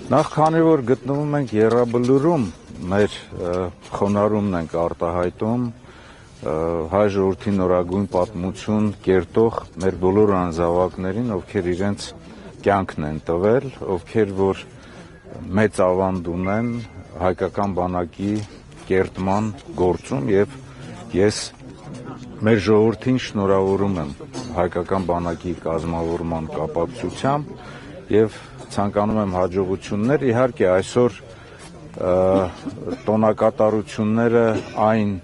Նախ քանի որ գտնվում ենք Եռաբլուրում, մեր խոնարհումն ենք արտահայտում հայ ժողովրդի նորագույն պատմություն կերտող մեր բոլոր անձավակներին, ովքեր իրենց կյանքն են տվել, ովքեր որ մեծ ավանդ ունեն հայկական բանակի կերտման գործում եւ ես մեր ժողովրդին շնորհավորում եմ հայկական բանակի կազմավորման կապակցությամբ եւ ցանկանում եմ հաջողություններ, իհարկե այսօր տոնակատարությունները այն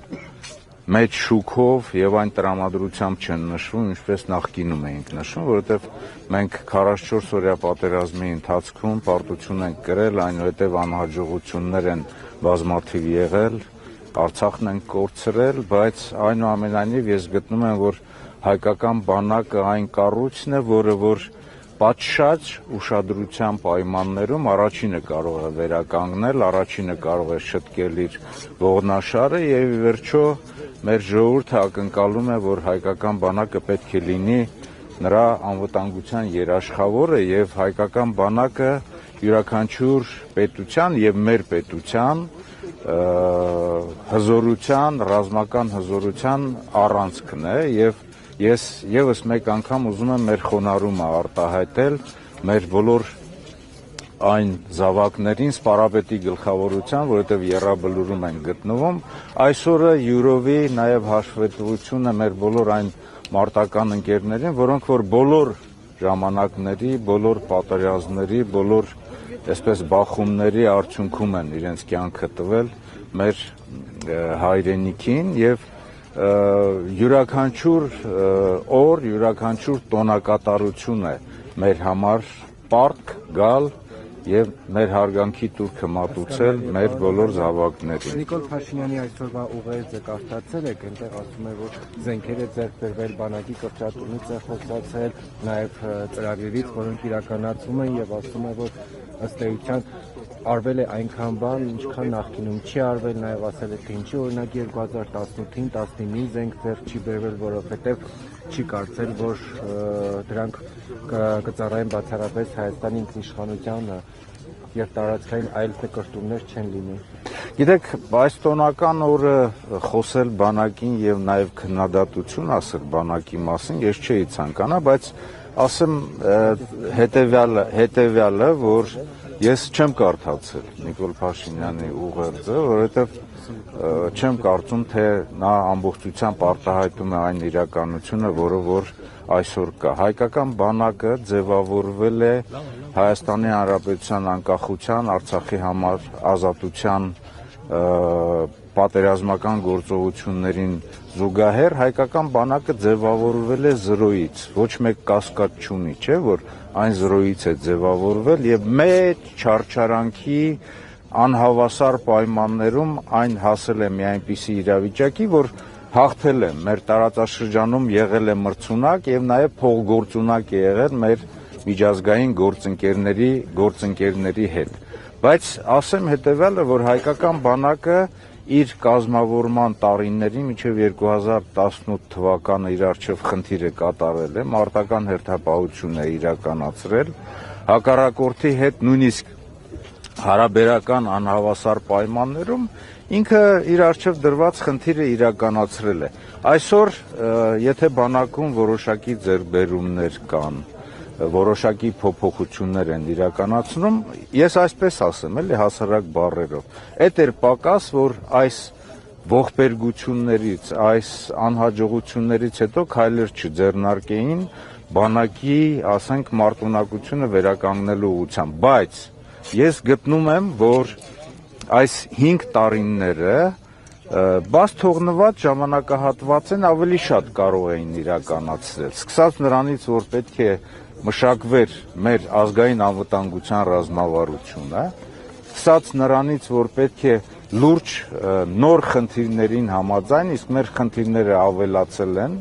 մեծ շուքով եւ այն տրամադրությամբ չեն նշվում, ինչպես նախկինում էինք նշվում, որովհետեւ մենք 44 օրյա պատերազմի ընթացքում պարտություն ենք կրել, այնուհետեւ անհաջողություններ են բազմաթիվ եղել, Արցախն ենք կորցրել, բայց այնուամենայնիվ ես գտնում եմ, որ հայկական բանակը այն կառույցն է, որը որ պատշաճ ուշադրության պայմաններում առաջինը կարող է վերականգնել, առաջինը կարող է շտկել իր ողնաշարը եւ ի վերջո մեր ժողովուրդը ակնկալում է, որ հայկական բանակը պետք է լինի նրա անվտանգության երաշխավորը եւ հայկական բանակը յուրաքանչյուր պետության եւ մեր պետության հզորության, ռազմական հզորության առանցքն է եւ ես եւս մեկ անգամ ուզում եմ մեր խոնարհումը արտահայտել մեր բոլոր այն զավակներին սպարապետի գլխավորության, որովհետեւ Եռաբլուրում են գտնվում, այսօրը յուրովի նաեւ հաշվետվությունը մեր բոլոր այն մարտական ընկերներին, որոնք որ բոլոր ժամանակների, բոլոր պատերազմների, բոլոր այսպես բախումների արդյունքում են իրենց կյանքը տվել մեր հայրենիքին եւ յուրաքանչյուր օր, յուրաքանչյուր տոնակատարություն է մեր համար պարտք գալ եւ մեր հարգանքի տուրքը մատուցել մեր բոլոր զավակներին։ Նիկոլ Փաշինյանի այսօրվա ուղերձը կարդացել եք, այնտեղ ասում է, որ զենքերը ձեռք բերվել բանակի կրճատումից է խոսացել, նաեւ ծրագրերից, որոնք իրականացում են եւ ասում է, որ ըստ էության արվել է այնքան բան, ինչքան նախկինում չի արվել, նաև ասել է, թե ինչի օրինակ 2018-ին 19-ին զենք ձեռք չի բերվել, որովհետև չի կարծել, որ դրանք կծառայեն բացառապես Հայաստանի ինքնիշխանությանը եւ տարածքային այլ կրտումներ չեն լինի։ Գիտեք, այս տոնական օրը խոսել բանակին եւ նաեւ քննադատություն ասել բանակի մասին ես չէի ցանկանա, բայց ասեմ հետեւյալը, որ ես չեմ կարդացել Նիկոլ Փաշինյանի ուղերձը, որովհետև չեմ կարծում, թե նա ամբողջությամբ արտահայտում է այն իրականությունը, որը որ այսօր կա։ Հայկական բանակը ձևավորվել է Հայաստանի Հանրապետության անկախության, Արցախի համար ազատության պատերազմական գործողություններին զուգահեռ հայկական բանակը ձևավորվել է զրոյից, ոչ մեկ կասկած չունի, չէ, որ այն զրոյից է ձևավորվել եւ մեծ չարչարանքի անհավասար պայմաններում այն հասել է մի այնպիսի իրավիճակի, որ հաղթել է մեր տարածաշրջանում եղել է մրցունակ եւ նաեւ փողգործունակ է եղել մեր միջազգային գործընկերների հետ։ Բայց ասեմ հետեւյալը, որ հայկական բանակը իր կազմավորման տարիներին մինչև 2018 թվականը իր արչև խնդիրը կատարել է, մարտական հերթապահություն է իրականացրել, հակառակորդի հետ նույնիսկ հարաբերական անհավասար պայմաններում ինքը իր արչև դրված խնդիրը իրականացրել է։ Այսօր եթե բանակում որոշակի ձեռքբերումներ կան, որոշակի փոփոխություններ են իրականացնում, ես այսպես ասեմ, էլի հասարակ բառերով։ Այդ էր պակաս, որ այս ողբերգություններից, այս անհաջողություններից հետո քայլեր չձեռնարկեին բանակի, ասենք, մարտունակությունը վերականգնելու ուղղությամբ, բայց ես գտնում եմ, որ այս 5 տարիները բաց թողնված ժամանակահատված են ավելի շատ կարող էին իրականացնել, սկսած նրանից, որ պետք է մշակվեր մեր ազգային անվտանգության ռազմավարությունը, սկսած նրանից, որ պետք է լուրջ նոր խնդիրներին համաձայն, իսկ մեր խնդիրները ավելացել են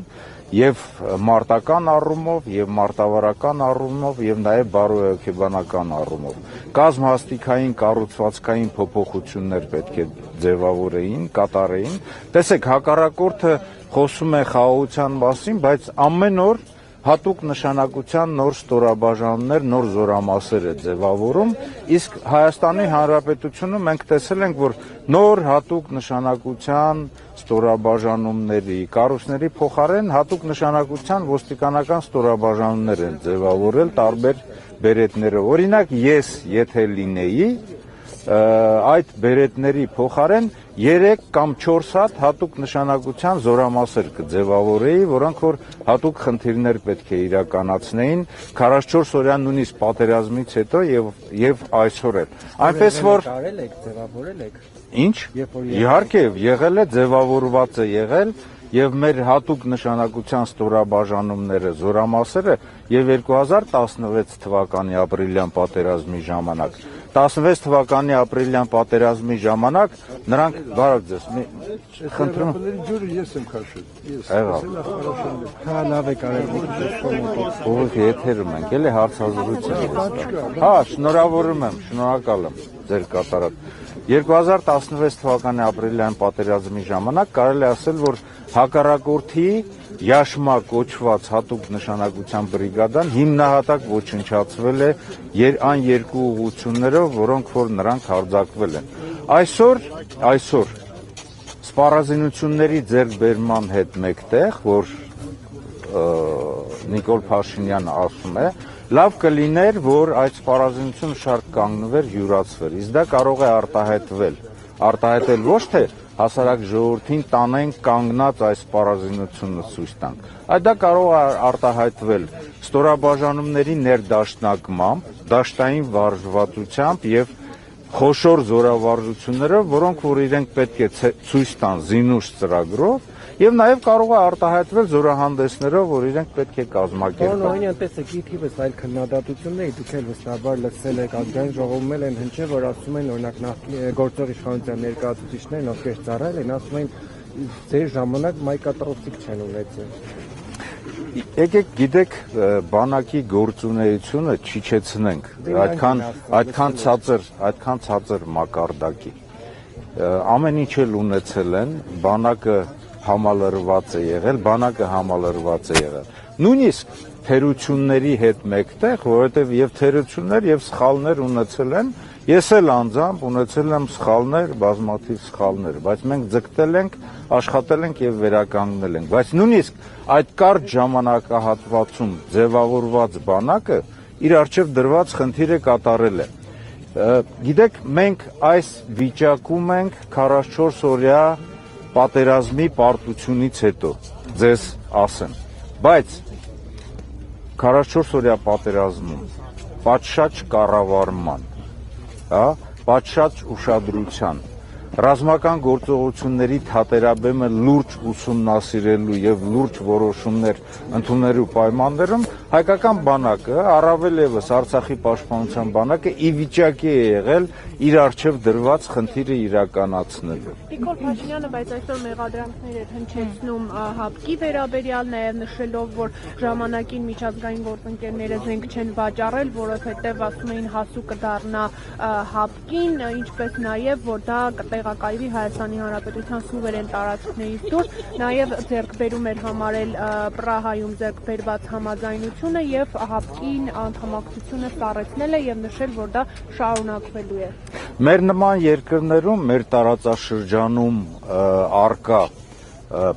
եւ մարտական առումով, եւ մարտավարական առումով, եւ նաեւ բարոյաքեբանական առումով։ Կազմհաստիկային կառուցվածքային փոփոխություններ պետք է ձևավորեին, կատարեին։ Տեսեք, հակառակորդը խոսում է խաղաղության մասին, բայց ամեն օր հատուկ նշանակության նոր ստորաբաժանումներ, նոր զորամասեր է ձևավորում, իսկ Հայաստանի Հանրապետությունում մենք տեսել ենք, որ նոր հատուկ նշանակության ստորաբաժանումների, կառույցների փոխարեն հատուկ նշանակության ոստիկանական ստորաբաժանումներ են ձևավորել տարբեր բերետներով։ Օրինակ, ես եթե լինեի, այդ բերետների փոխարեն 3 կամ 4 հատ հատուկ նշանակության զորամասեր կձևավորեի, որոնք որ հատուկ խնդիրներ պետք է իրականացնեին 44 օրյան նույնիսկ պատերազմից հետո եւ այսօր էլ։ Այնպես որ արել եք, ձևավորել եք։ Ինչ։ Իհարկե, եղել է, ձևավորված է եղել եւ մեր հատուկ նշանակության ստորաբաժանումները, զորամասերը եւ 2016 թվականի ապրիլյան պատերազմի ժամանակ 16 թվականի ապրիլյան պատերազմի ժամանակ նրանք բարակ ձեզ խնդրում ջուրը ես եմ քաշել։ Հա, լավ եք արել։ Ով եթերում ենք, էլի հարցազրույցը։ Հա, շնորհավորում եմ, շնորհակալ եմ ձեր կատարած 2016 թվականի ապրիլյան պատերազմի ժամանակ կարելի ասել, որ հակառակորդի Յաշմա կոչված հատուկ նշանակության բրիգադան հիմնահատակ ոչնչացվել է այն երկու ուղղություններով, որոնք որ նրանք հարձակվել են։ Այսօր սպառազինությունների ձեռքբերման հետ մեկտեղ, որ Նիկոլ Փաշինյանը ասում է, լավ կլիներ, որ այդ սպառազինությունը շարք կանգնվեր, յուրացվեր, իսկ դա կարող է արտահայտել ոչ թե հասարակ ժողովրդին տանենք կանգնած այս սպառազինությունը ցույց տանք, այլ դա կարող է արտահայտվել ստորաբաժանումների ներդաշնակմամբ, դաշտային վարժվածությամբ եւ խոշոր զորավարժություններով, որոնք որ իրենք պետք է ցույց տան զինուշ ծրագրով եւ նաեւ կարող է արտահայտվել զորահանդեսներով, որ իրենք պետք է կազմակերպեն։ Պարոն տեսեք, իթիվս այլ քննադատությունների դուք էլ վստահաբար լսել եք, ազգային ժողովում են հնչել, որ ասում են օրինակ գործող իշխանության ներկայացուցիչներն, ովքեր ծառայել են, ասում են ձեր ժամանակ մայկատռոցիկ չեն ունեցել։ Եկեք գիտեք բանակի գործունեությունը չիջեցնենք այդքան ցածր մակարդակի։ Ամեն ինչ էլ ունեցել են, բանակը համալրված է եղել, նույնիսկ թերությունների հետ մեկտեղ, որովհետև եւ թերություններ եւ սխալներ ունեցել են, ես էլ անձամբ ունեցել եմ սխալներ, բազմաթիվ սխալներ, բայց մենք ձգտել ենք, աշխատել ենք եւ վերականգնել ենք, բայց նույնիսկ այդ կարճ ժամանակահատվածում ձևավորված բանակը իր արժեվ դրված խնդիրը կատարել է։ Գիտեք, մենք այս վիճակում ենք 44 օրյա պատերազմի պարտությունից հետո, ձեզ ասեմ, բայց 44 օրյա պատերազմում պատշաճ կառավարման, պատշաճ ուշադրության, ռազմական գործողությունների թատերաբեմը լուրջ ուսումնասիրելու եւ լուրջ որոշումներ ընդունելու պայմաններում հայկական բանակը, առավել եւս Արցախի պաշտպանության բանակը ի վիճակի է եղել իր արժեվ դրված խնդիրը իրականացնելու։ Նիկոլ Փաշինյանը բայց այսօր մեղադրանքներ էր հնչեցնում ՀԱՊԿ-ի վերաբերյալ, նաեւ նշելով, որ ժամանակին միջազգային գործընկերները զենք չեն վաճառել, որովհետեւ ասում էին հասու կդառնա ՀԱՊԿ-ին, ինչպես նաեւ որ դա կտեղակայվի Հայաստանի Հանրապետության սուվերեն տարածքներից դուրս, նաեւ ձեռքբերում էր համարել Պրահայում ձեռքբերված համաձայնությունը եւ ՀԱՊԿ-ին անդամակցությունը սառեցնել է եւ նշել, որ դա շարունակվելու է։ Մեր նման երկրներում, մեր տարածաշրջանում արկա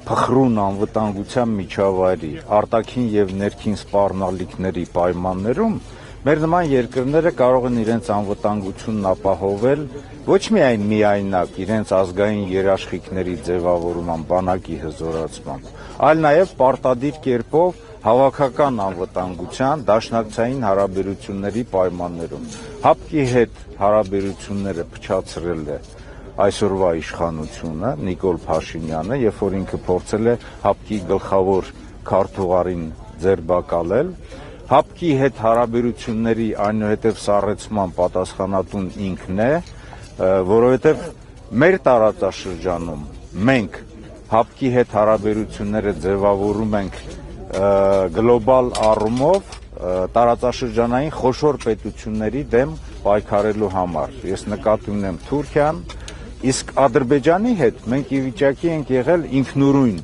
փխրուն անվտանգության միջավայրի, արտաքին եւ ներքին սպառնալիքների պայմաններում մեր նման երկրները կարող են իրենց անվտանգությունն ապահովել ոչ միայն միայնակ իրենց ազգային երաշխիքների ձևավորման, բանակի հզորացման, այլ նաեւ պարտադիր կերպով հավաքական անվտանգության, դաշնակցային հարաբերությունների պայմաններում։ ՀԱՊԿ-ի հետ հարաբերությունները փչացրել է այսօրվա իշխանությունը, Նիկոլ Փաշինյանը, երբ որ ինքը փորձել է ՀԱՊԿ-ի գլխավոր քարտուղարին ձերբակալել, ՀԱՊԿ-ի հետ հարաբերությունների այնուհետև սառեցման պատասխանատուն ինքն է, որովհետև մեր տարածաշրջանում մենք ՀԱՊԿ-ի հետ հարաբերությունները ձևավորում ենք գլոբալ առումով տարածաշրջանային խոշոր պետությունների դեմ պայքարելու համար։ Ես նկատի ունեմ Թուրքիան, իսկ Ադրբեջանի հետ մենք ի վիճակի ենք եղել ինքնուրույն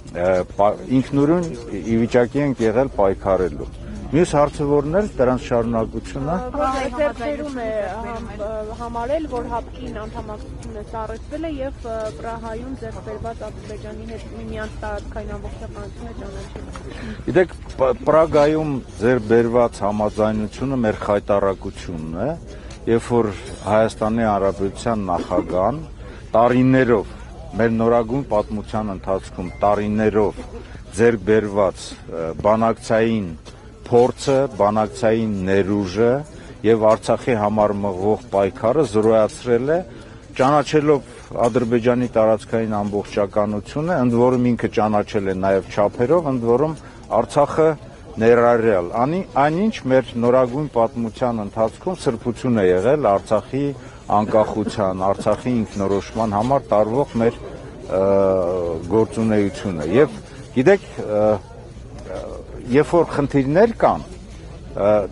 ինքնուրույն ի վիճակի ենք եղել պայքարելու։ Մյուս հարցը որն էր, դրանց շարունակությունը։ Ձեռքբերում է համարել, որ ՀԱՊԿ-ին անդամակցությունը սառեցվել է եւ Պրահայում ձեռքբերված Ադրբեջանի հետ միմյանց տարածքային ամբողջականությունը ճանաչել։ Գիտեք, Պրագայում ձեռքբերված համաձայնությունը մեր խայտարակությունն է, երբ որ Հայաստանի Հանրապետության նախագահան տարիներով մեր նորագույն պատմության ընթացքում տարիներով ձեռքբերված բանակցային փորձը, բանակցային ներուժը եւ Արցախի համար մղվող պայքարը զրոյացրել է, ճանաչելով Ադրբեջանի տարածքային ամբողջականությունը, ընդ որում ինքը ճանաչել է նաեւ չափերով, ընդ որում Արցախը ներառյալ։ Այնինչ մեր նորագույն պատմության ընթացքում սրբություն է եղել Արցախի անկախության, Արցախի ինքնորոշման համար տարվող մեր գործունեությունը։ Եվ գիտեք, երբ որ խնդիրներ կան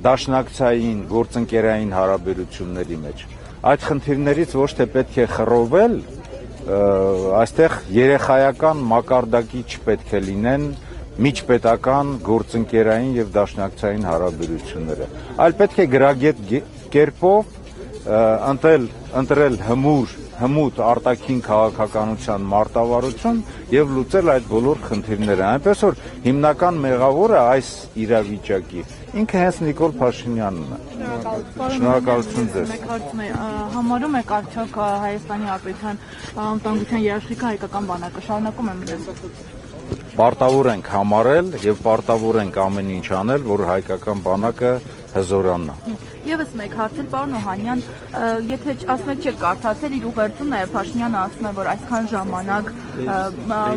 դաշնակցային գործընկերային հարաբերությունների մեջ, այդ խնդիրներից ոչ թե պետք է խռովել, այստեղ երեխայական մակարդակի չպետք է լինեն միջպետական գործընկերային եւ դաշնակցային հարաբերությունները, այլ պետք է գրագետ կերպով ընտրել հմուտ արտաքին քաղաքականության մարտավարություն եւ լուծել այդ բոլոր խնդիրները։ Այնպես որ հիմնական մեղավորը այս իրավիճակի ինքը հենց Նիկոլ Փաշինյանն է։ Շնորհակալություն ձեզ։ Մեկ հարցում է, համարում եք արդյոք Հայաստանի Հանրապետության անվտանգության երաշխիքը հայկական բանակը շարունակում է մնալ։ Պարտավոր ենք համարել եւ պարտավոր ենք ամեն ինչ անել, որ հայկական բանակը հզորանա։ Եվս մեկ հարցել, պարոն Օհանյան, եթե ասում եք չեք կարդացել իր ուղերձում, նաև Փաշինյանը ասում է, որ այսքան ժամանակ,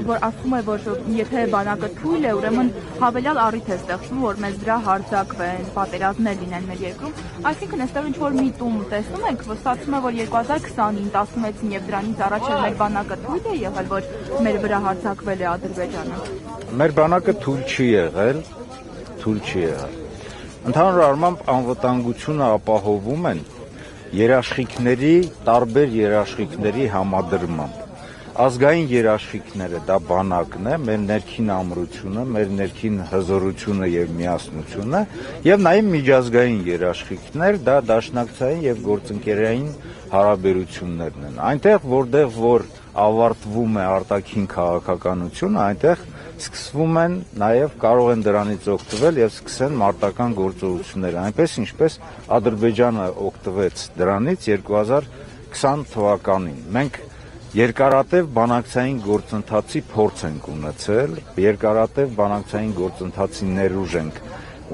որ ասում է, որ եթե բանակը թույլ է, ուրեմն հավելյալ առիթ է ստեղծվում, որ մեզ դրա հարձակվեն, պատերազմներ լինեն մեր երկրում, այսինքն այստեղ ինչ-որ միտում տեսնում եք, որ ստացվում է, որ 2020-ին, 16-ին եւ դրանից առաջ մեր բանակը թույլ է եղել, որ մեր վրա հարձակվել է Ադրբեջանը։ Մեր բանակը թույլ չի եղել։ Ընդհանուր առմամբ անվտանգությունը ապահովում են տարբեր երաշխիքների համադրմամբ։ Ազգային երաշխիքները դա բանակն է, մեր ներքին ամրությունը, մեր ներքին հզորությունը եւ միասնությունը, եւ նաեւ միջազգային երաշխիքներ, դա դաշնակցային եւ գործընկերային հարաբերություններն են։ Այնտեղ, որտեղ որ ավարտվում է արտաքին քաղաքականությունը, այնտեղ սկսվում են նաև կարող են դրանից օգտվել եւ սկսեն մարտական գործողություններ, այնպես ինչպես Ադրբեջանը օգտվեց դրանից 2020 թվականին։ Մենք երկարատև բանակցային գործընթացի փորձ ենք ունեցել, երկարատև բանակցային գործընթացի ներուժ ենք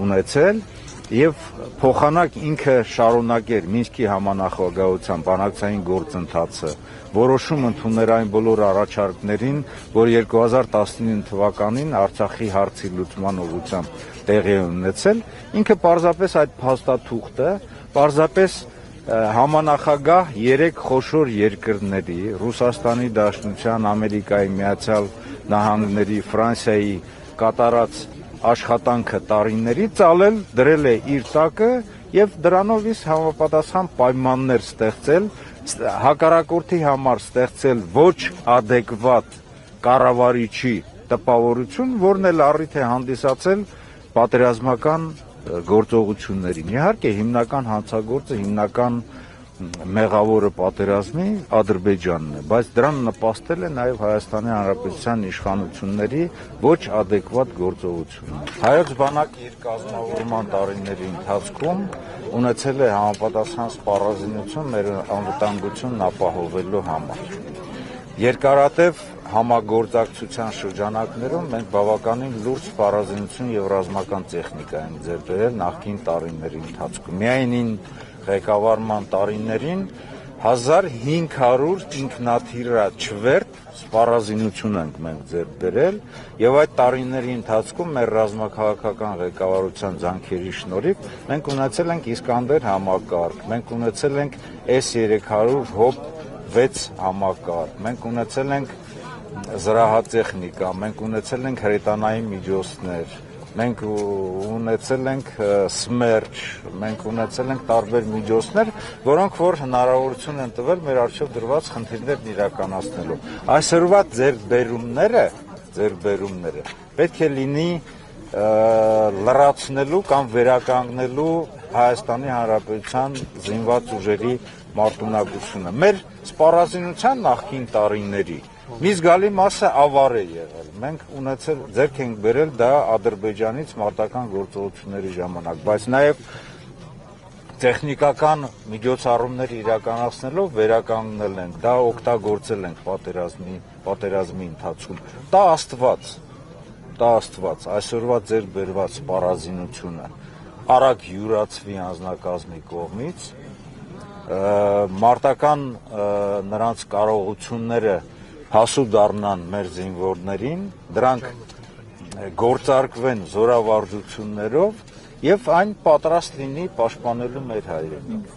ունեցել եւ փոխանակ ինքը շարունակեր Մինսկի համանախագահության բանակցային գործընթացը, որոշում ընդուներ այն բոլոր առաջարկներին, որ 2019 թվականին Արցախի հարցի լուծման ուղղությամբ տեղի ունեցել, ինքը պարզապես այդ փաստաթուղթը, պարզապես համանախագահ 3 խոշոր երկրների՝ Ռուսաստանի Դաշնության, Ամերիկայի Միացյալ Նահանգների, Ֆրանսիայի կատարած աշխատանքը տարիների ծալել, դրել է իր տակը եւ դրանով իսկ համապատասխան պայմաններ ստեղծել, հակառակորդի համար ստեղծել ոչ ադեկվատ կառավարիչի տպավորություն, որն էլ առիթ է հանդիսացել պատերազմական գործողություններին։ Իհարկե հիմնական հանցագործը, հիմնական մեղավորը պատերազմի Ադրբեջանն է, բայց դրան նպաստել է նաև Հայաստանի Հանրապետության իշխանությունների ոչ ադեկվատ գործողությունը։ Հայոց բանակը իր կազմավորման տարիների ընթացքում ունեցել է համապատասխան սպառազինություն մեր անվտանգությունն ապահովելու համար։ Երկարատև համագործակցության շրջանակներում մենք բավականին լուրջ սպառազինություն եւ ռազմական տեխնիկա ենք ձեռք բերել նախկին տարիների ընթացքում։ Միայն ղեկավարման տարիներին 1500 ինքնաթիռաչվերթ սպառազինություն ենք մենք ձեռք բերել եւ այդ տարիների ընթացքում մեր ռազմաքաղաքական ղեկավարության ջանքերի շնորհիվ մենք ունեցել ենք Իսկանդեր համակարգ, մենք ունեցել ենք S-300 հոբ 6 համակարգ, մենք ունեցել ենք զրահատեխնիկա, մենք ունեցել ենք հրետանային միջոցներ, մենք ունեցել ենք Սմերջ, մենք ունեցել ենք տարբեր միջոցներ, որոնք որ հնարավորություն են տվել մեր առջև դրված խնդիրներն իրականացնելու։ Այսօրվա ձեռքբերումները ձեռքբերումները պետք է լինի լրացնելու կամ վերականգնելու Հայաստանի Հանրապետության զինված ուժերի մարտունակությունը։ Մեր սպառազինության նախկին տարիների մի զգալի մասը ավար է եղել։ Մենք ձեռք ենք բերել դա Ադրբեջանից մարտական գործողությունների ժամանակ, բայց նաև տեխնիկական միջոցառումներ իրականացնելով վերականգնել ենք, դա օգտագործել ենք պատերազմի ընթացքում։ Դա Աստված, այսօրվա ձեռք բերված սպառազինությունը արագ յուրացվի անձնակազմի կողմից, մարտական նրանց կարողությունները հասու դառնան մեր զինվորներին, դրանք գործարկվեն զորավարժություններով եւ այն պատրաստ լինի պաշտպանելու մեր հայրենիքը։